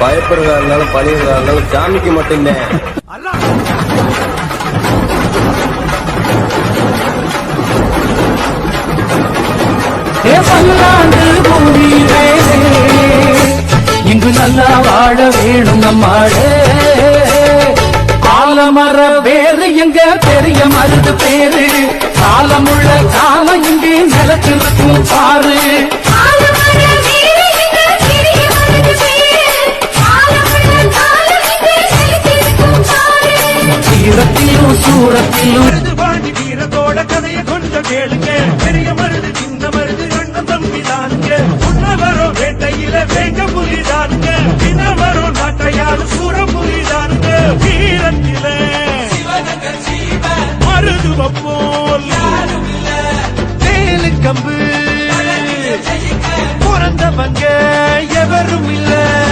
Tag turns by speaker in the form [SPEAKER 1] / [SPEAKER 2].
[SPEAKER 1] பயப்படுறதா இருந்தாலும் பழியறதா இருந்தாலும் சாமிக்கு மட்டும்தான்.
[SPEAKER 2] இங்கு நல்லா வாழ வேணும் நம்மாடே. ஆலமர வேறு எங்க பெரிய மருது பேரு, காலமுள்ள காலம் இங்கே நிலத்திருக்கும் பாரு. சீரத்திலும் சூரத்திலும்
[SPEAKER 3] வீரத்தோட கதையை கொஞ்சம் கேளுங்க.